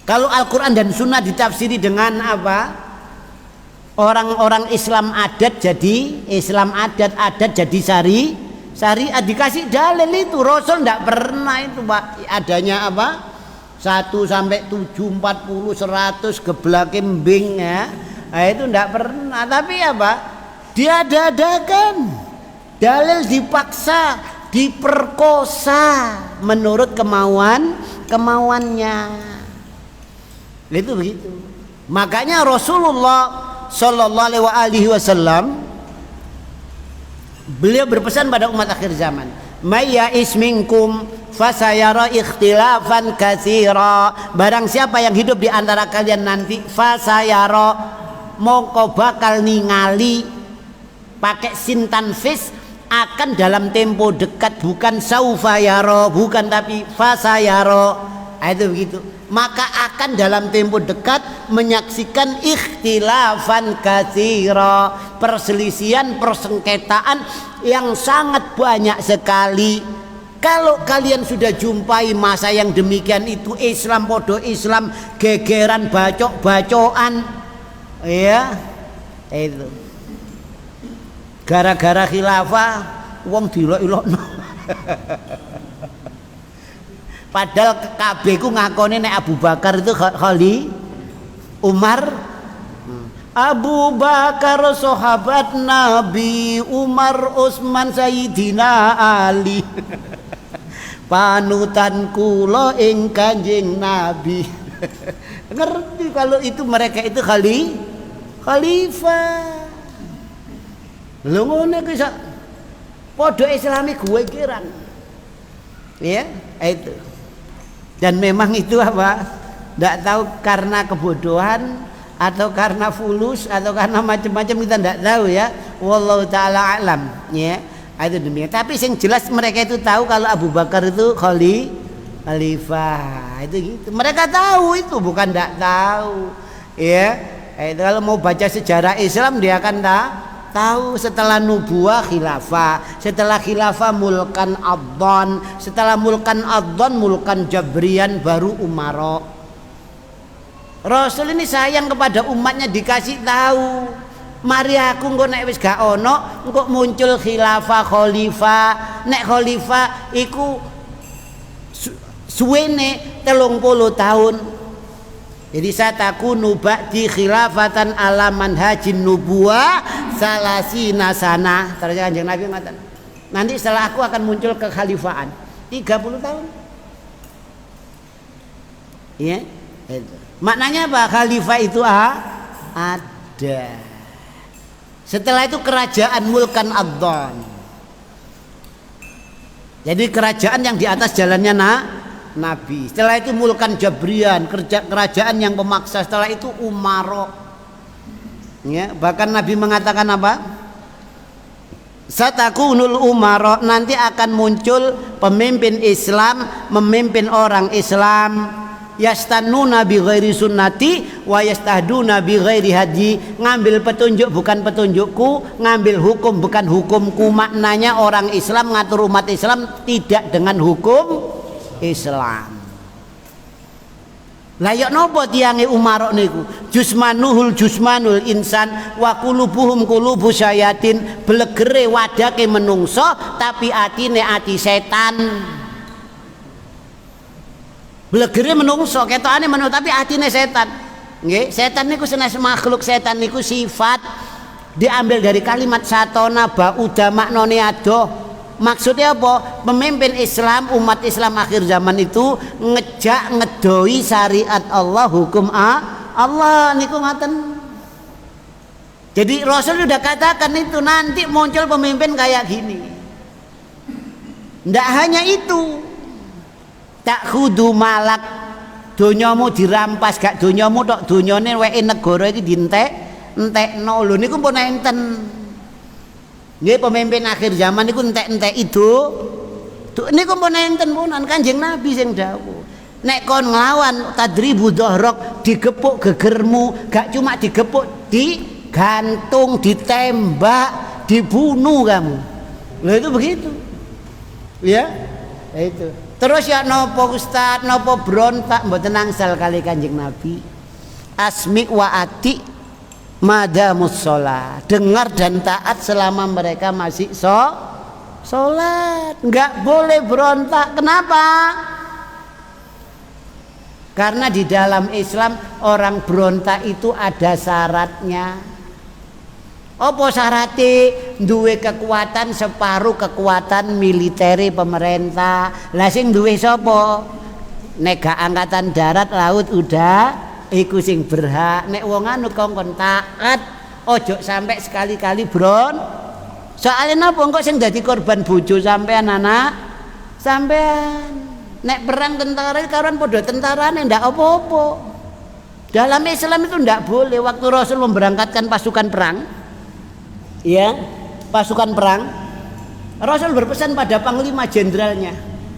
Kalau Al-Quran dan Sunnah ditafsiri dengan apa? Orang-orang Islam adat jadi Islam adat, adat jadi syariat, dikasih dalil itu. Rasul tidak pernah itu Pak adanya apa 1 sampai 7, 40, 100 geblak kembing ya. Nah, itu tidak pernah. Tapi apa? Diada-adakan. Dalil dipaksa, diperkosa menurut kemauannya. Itu begitu. Makanya Rasulullah Shallallahu Alaihi Wasallam beliau berpesan pada umat akhir zaman, "May ya'is minkum fasayara ikhtilafan katsira." Barang siapa yang hidup di antara kalian nanti fasayara, mongko bakal ningali, pakai sin tanfis, akan dalam tempo dekat, bukan saufayara, bukan tapi fasayara. Itu begitu. Maka akan dalam tempo dekat menyaksikan ikhtilafan katsira, perselisihan, persengketaan yang sangat banyak sekali. Kalau kalian sudah jumpai masa yang demikian itu, Islam podo Islam, gegeran bacok-bacokan, ya itu gara-gara khilafah wong dilok-ilokno. Padahal kabeh ku ngakone nek Abu Bakar itu khali, Umar Abu Bakar sahabat Nabi, Umar Utsman Sayyidina Ali. Panutan kula ing Kanjeng Nabi. Ngerti kalau itu mereka itu khalifah. Lho ngene ki sak padha Islami gue kirang. Ya, itu. Dan memang itu apa? Tidak tahu karena kebodohan atau karena fulus atau karena macam-macam, kita tidak tahu ya. Wallahu taala alam, ya. Itu demikian. Tapi yang jelas mereka itu tahu kalau Abu Bakar itu khalifah. Itu gitu. Mereka tahu itu, bukan tidak tahu. Ya. Itu kalau mau baca sejarah Islam dia akan tahu setelah nubuah khilafah, setelah khilafah mulkan adhan, setelah mulkan adhan mulkan jabrian, baru umara. Rasul ini sayang kepada umatnya, dikasih tahu, mari aku engko nek wis gak ono engko muncul khilafah khalifah. Nek khalifah iku suwene 30 tahun. Jadi satakunu ba'di khilafatan ala manhajin nubuwah salasina sana. Terus Kanjeng Nabi mengatakan, nanti setelah aku akan muncul kekhalifahan 30 tahun. Ya, itu. Maknanya apa? Khalifah itu ada. Setelah itu kerajaan mulkan adhan. Jadi kerajaan yang di atas jalannya Nabi. Setelah itu mulkan jabrian, kerajaan yang pemaksa. Setelah itu umaro. Ya, bahkan Nabi mengatakan apa? Satakunul umaro, nanti akan muncul pemimpin Islam, memimpin orang Islam. Yastannuna bi ghairi sunnati wa yastahduna bi ghairi hadi. Ngambil petunjuk bukan petunjukku, ngambil hukum bukan hukumku. Maknanya orang Islam ngatur umat Islam tidak dengan hukum Islam. Layak nopo tiange umarok niku? Jusmanuhul jusmanul insan wa qulubuhum qulubu syayatin. Belegere wadake menungso tapi atine ati setan. Belegere menungso ketokane menungso tapi atine setan. Nggih, setan niku senes makhluk, setan niku sifat diambil dari kalimat satona ba'uda maknane adoh. Maksudnya apa? Pemimpin Islam, umat Islam akhir zaman itu ngejak ngedoi syariat Allah, hukum Allah niku ngaten. Jadi Rasul sudah katakan itu nanti muncul pemimpin kayak gini. Ndak hanya itu, tak khudu malak, donyamu dirampas, gak donyamu tok, donyane weke negara iki dientek-entekno. Lho niku pun enten. Nggih, pemimpin akhir zaman niku entek-entek itu. Niku pun enten punan Kanjeng Nabi sing dawuh. Nek kon nglawan tadribu dhahrok, digepuk gegermu, gak cuma digepuk, digantung, ditembak, dibunuh kamu. Lho itu begitu. Ya, itu. Terus ya nopo ustaz, nopo berontak mboten angsal kali Kanjeng Nabi. Asmi wa ati madamus sholat, dengar dan taat selama mereka masih Sholat. Nggak boleh berontak. Kenapa? Karena di dalam Islam orang berontak itu ada syaratnya. Apa syaratnya? Duwe kekuatan separuh kekuatan militer pemerintah. Lah sing duwe sapa? Nek gak angkatan darat, laut, udara, iku sing berhak. Nek wong anu kongkon taat, ojo sampai sekali-kali soalnya napa engko sing dadi korban bojo sampean anak sampean. Nek perang tentara karuan podo tentarane ndak apa-apa. Dalam Islam itu ndak boleh. Waktu Rasul memberangkatkan pasukan perang, ya, pasukan perang, Rasul berpesan pada panglima jenderalnya,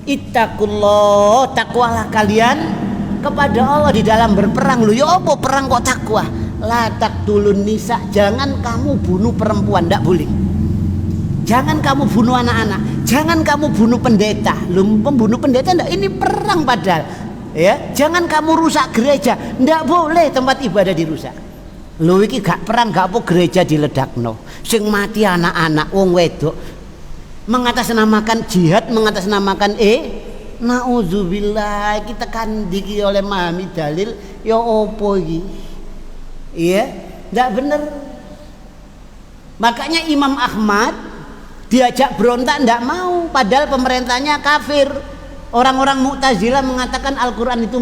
ittaqullah, takwalah kalian kepada Allah di dalam berperang. Lho ya apa perang kok takwa? La taqtulun nisa, jangan kamu bunuh perempuan, ndak boleh. Jangan kamu bunuh anak-anak, jangan kamu bunuh pendeta. Lu pembunuh pendeta enggak, ini perang padahal. Ya, jangan kamu rusak gereja, enggak boleh tempat ibadah dirusak. Lho iki gak perang, gak apa gereja diledakno. Sing mati anak-anak wong wedok. Mengatasnamakan jihad, mengatasnamakan naudzubillah, kita kan diki oleh memahami dalil ya opo iki. Iya, enggak bener. Makanya Imam Ahmad diajak berontak ndak mau, padahal pemerintahnya kafir. Orang-orang Mu'tazilah mengatakan Al-Quran itu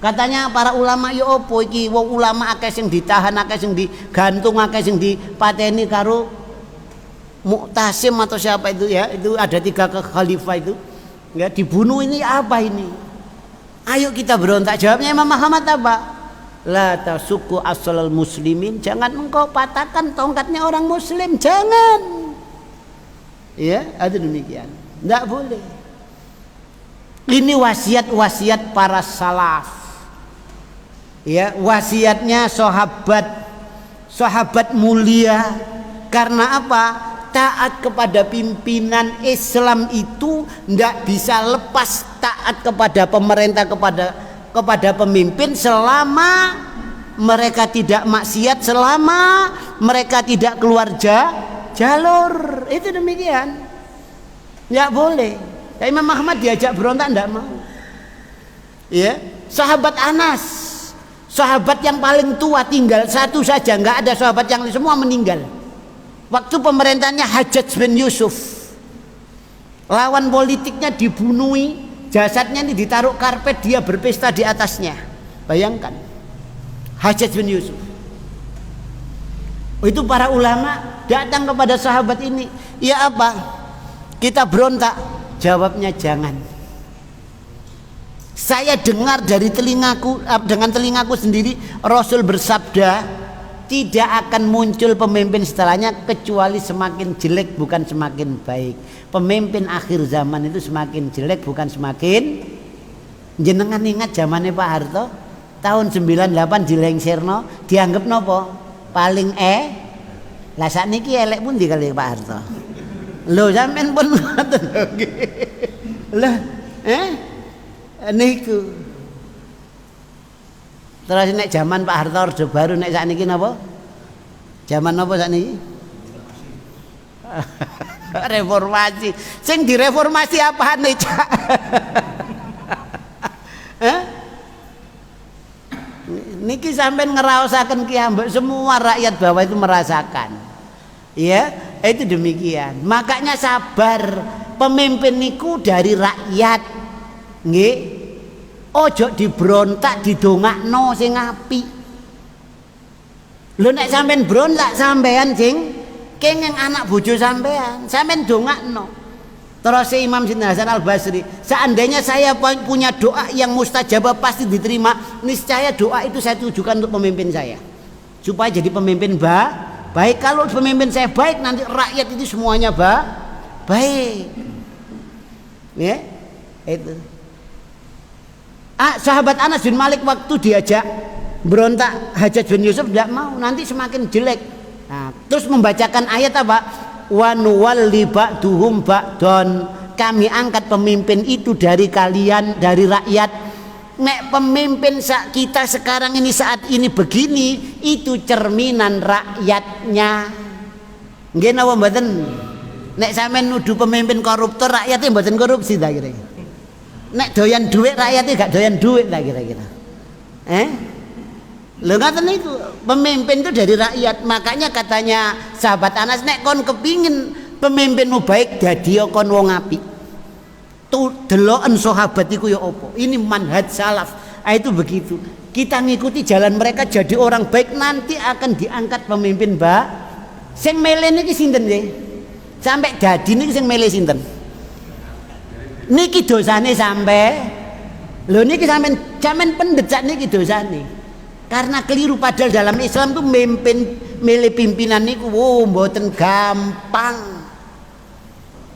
katanya para ulama ya opo iki wong ulama akeh sing ditahan, akeh sing digantung, akeh sing dipateni karo Mu'tasim atau siapa itu ya, itu ada 3 khalifah itu ya, dibunuh. Ini apa ini? Ayo kita berontak. Jawabnya Imam Ahmad apa? La tasuku asalal muslimin, jangan engkau patahkan tongkatnya orang muslim, jangan. Ya, ada demikian. Enggak boleh. Ini wasiat-wasiat para salaf. Ya, wasiatnya sahabat mulia. Karena apa? Taat kepada pimpinan Islam itu enggak bisa lepas taat kepada pemerintah, kepada pemimpin selama mereka tidak maksiat, selama mereka tidak keluar jalur. Itu demikian. Enggak boleh. Ya, Imam Ahmad diajak berontak enggak mau. Ya, sahabat Anas, sahabat yang paling tua, tinggal satu saja, enggak ada sahabat yang semua meninggal. Waktu pemerintahnya Hajjaj bin Yusuf, lawan politiknya dibunuhi, jasadnya ini ditaruh karpet, dia berpesta di atasnya. Bayangkan, Hajjaj bin Yusuf. Itu para ulama datang kepada sahabat ini, ya apa? Kita berontak? Jawabnya jangan. Saya dengar dari telingaku, dengan telingaku sendiri, Rasul bersabda, tidak akan muncul pemimpin setelahnya kecuali semakin jelek bukan semakin baik. Pemimpin akhir zaman itu semakin jelek bukan semakin. Jenengan ingat zamannya Pak Harto tahun 98 dilengserno, dianggap nopo? Paling lah sakniki elek pundi kali Pak Harto. Lho sampean pun ngoten lho nggih. Lah niku. Terus nek zaman Pak Harto Orde Baru, nek sakniki napa? Zaman napa sakniki? Reformasi. Sing direformasi apane, Cak? Niki sampean ngraosaken ki ambek semua rakyat bawah itu merasakan. Ya, itu demikian. Makanya sabar, pemimpin niku dari rakyat. Nggih. Ojo dibrontak didongakno sing apik. Lho nek sampean brontak sampean sing kenging anak bojo sampean dongakno. Terus Imam Sinten Hasan Al Basri, seandainya saya punya doa yang mustajabah pasti diterima, niscaya doa itu saya tujukan untuk pemimpin saya supaya jadi pemimpin baik. Kalau pemimpin saya baik, nanti rakyat itu semuanya baik. Ya, itu. Sahabat Anas bin Malik waktu diajak berontak Hajjaj bin Yusuf tidak mau, nanti semakin jelek. Nah, terus membacakan ayat apa? Wa nuwalli ba'duhum ba'don, kami angkat pemimpin itu dari kalian, dari rakyat. Nek pemimpin kita sekarang ini saat ini begini, itu cerminan rakyatnya. Nggih napa mboten? Nek sampean nuduh pemimpin koruptor, rakyatnya mboten korupsi ta kira-kira. Nek doyan duit, rakyatnya gak doyan duit ta kira-kira. Lho ngaten niku, pemimpin itu dari rakyat. Makanya katanya sahabat Anas, nek kon kepingin pemimpinmu baik, dadi kon wong apik. Tu deloken sahabat iku ya apa? Ini manhaj salaf. Itu begitu. Kita ngikuti jalan mereka jadi orang baik, nanti akan diangkat pemimpin sing milih niki sinten nggih? Sampai dadi niki sing milih sinten? Niki dosane sampai. Lho niki sampean pendecat niki dosane. Karena keliru, padahal dalam Islam tuh milih pimpinan niku mboten gampang.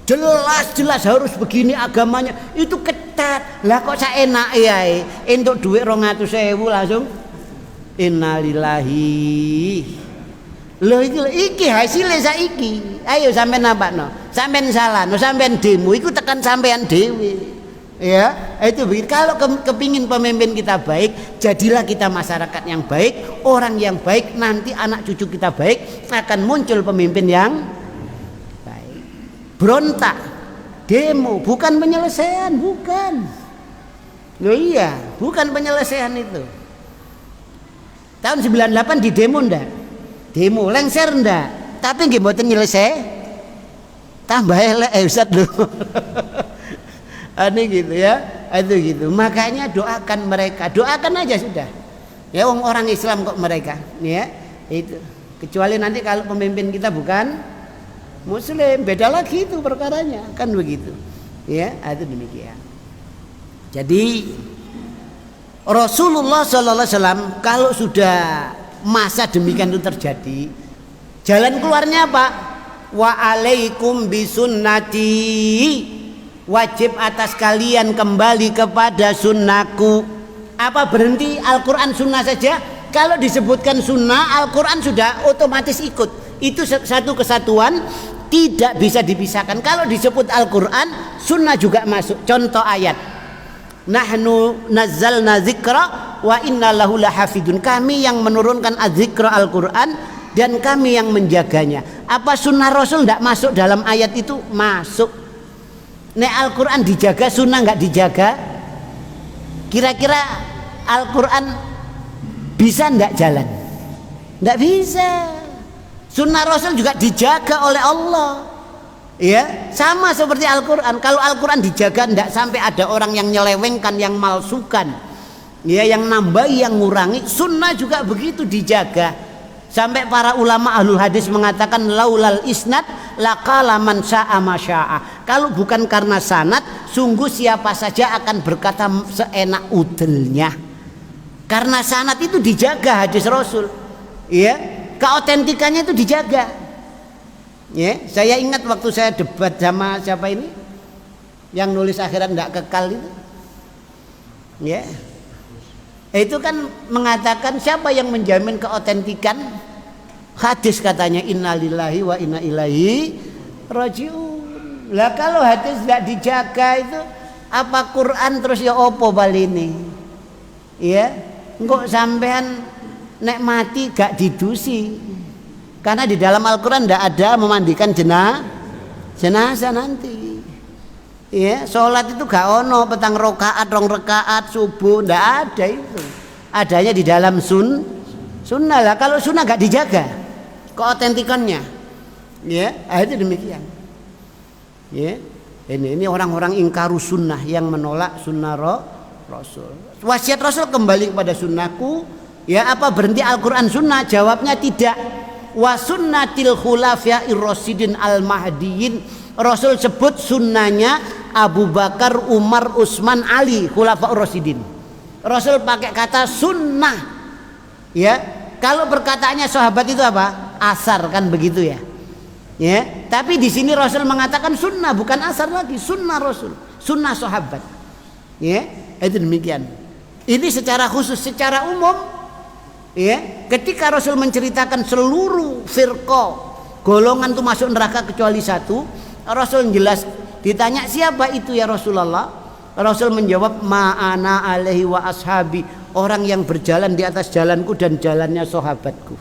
Jelas harus begini agamanya, itu ketat. Lah kok saenake ae entuk dhuwit 200.000 langsung innalillahi. Lho iki hasilnya saiki. Ayo sampean napakno. Sampean salah, sampean demo iku tekan sampean dhewe. Ya, itu begitu. Kalau kepingin pemimpin kita baik, jadilah kita masyarakat yang baik, orang yang baik, nanti anak cucu kita baik, akan muncul pemimpin yang baik. Berontak, demo, bukan penyelesaian, bukan. Loh iya, bukan penyelesaian itu. Tahun 98 di demo ndak? Demo, lengser ndak? Tapi nggih mboten nyelesai. Tambah elek Ustaz lho. Ini gitu ya, itu gitu. Makanya doakan mereka, doakan aja sudah. Ya orang Islam kok mereka, ya itu. Kecuali nanti kalau pemimpin kita bukan Muslim, beda lagi itu perkaranya, kan begitu. Ya, itu demikian. Jadi Rasulullah SAW kalau sudah masa demikian itu terjadi, jalan keluarnya apa? Wa alaikum bisunnati. Wajib atas kalian kembali kepada sunnahku. Apa berhenti Al-Quran sunnah saja? Kalau disebutkan sunnah, Al-Quran sudah otomatis ikut. Itu satu kesatuan, tidak bisa dipisahkan. Kalau disebut Al-Quran, sunnah juga masuk. Contoh ayat, nahnu nazzalna dzikra wa inna lahu lahafidun. Kami yang menurunkan az-dzikra Al-Quran dan kami yang menjaganya. Apa sunnah Rasul tidak masuk dalam ayat itu? Masuk. Nek Al-Quran dijaga, sunnah nggak dijaga, kira-kira Al-Quran bisa ndak jalan? Ndak bisa. Sunnah Rasul juga dijaga oleh Allah, ya sama seperti Al-Quran. Kalau Al-Quran dijaga, ndak sampai ada orang yang nyelewengkan, yang malsukan, ya yang nambahi, yang ngurangi. Sunnah juga begitu dijaga. Sampai para ulama ahlul hadis mengatakan laulal isnad laqala man syaa ma syaa. Kalau bukan karena sanad, sungguh siapa saja akan berkata seenak udelnya. Karena sanad itu dijaga hadis Rasul. Ya, keautentikannya itu dijaga. Ya, saya ingat waktu saya debat sama siapa ini? Yang nulis akhirat tidak kekal itu. Ya. Itu kan mengatakan siapa yang menjamin keautentikan hadis, katanya innalillahi wa inna ilaihi rajiun. Lah kalau hadis tidak dijaga itu apa Quran terus ya opo bal ini? Ya, engko sampean nek mati gak didusi. Karena di dalam Al-Quran tidak ada memandikan jenazah nanti. Ya, sholat itu gak ono petang rakaat, 2 rakaat subuh, ndak ada itu. Adanya di dalam sunnah lah. Kalau sunnah gak dijaga keautentikannya, ya, itu demikian. Ya, ini orang-orang ingkarus sunnah yang menolak sunnah Rasul. Wasiat Rasul kembali kepada sunnahku. Ya, apa berhenti Al-Quran sunnah? Jawabnya tidak. Wa sunnatil khulafa'ir rasyidin al-mahdiyyin. Rasul sebut sunnahnya Abu Bakar, Umar, Utsman, Ali, khulafa'ur rasyidin. Rasul pakai kata sunnah. Ya, kalau perkataannya sahabat itu apa? Asar, kan begitu ya. Ya, tapi di sini Rasul mengatakan sunnah, bukan asar lagi, sunnah Rasul, sunnah sahabat. Ya, itu demikian. Ini secara khusus, secara umum. Ya, ketika Rasul menceritakan seluruh firqah golongan itu masuk neraka kecuali satu, Rasul jelas. Ditanya siapa itu ya Rasulullah, Rasul menjawab ma'ana alaihi wa ashabi, orang yang berjalan di atas jalanku dan jalannya sahabatku.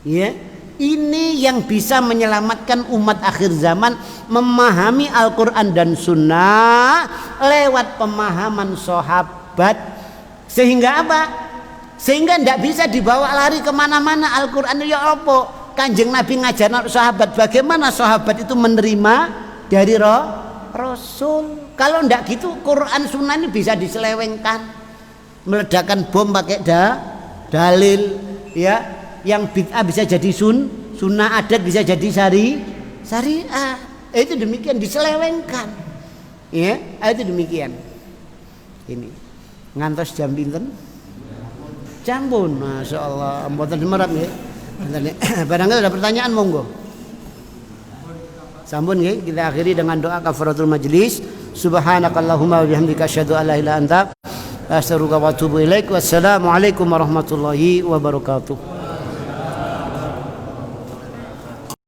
Ya, Ini yang bisa menyelamatkan umat akhir zaman, memahami Al-Quran dan Sunnah lewat pemahaman sahabat. Sehingga apa? Sehingga tidak bisa dibawa lari kemana-mana. Al-Quran ya apa? Kanjeng Nabi ngajar sahabat, bagaimana sahabat itu menerima dari Rasul. Kalau tidak gitu Quran Sunnah ini bisa diselewengkan, meledakkan bom pakai dalil, ya. Yang bid'ah bisa jadi sunnah, adat bisa jadi syariah. Itu demikian diselewengkan. Ya, itu demikian. Ini ngantos jam pinten? Jampun, Masya Allah. Mboten dimerap ya. Barangkali ada pertanyaan, monggo. Sampun nggih, kita akhiri dengan doa kafaratul majlis. Subhanakallahumma wa bihamdika asyhadu an la ilaha illa anta astaghfiruka wa atubu ilaik. Wassalamualaikum warahmatullahi wabarakatuh.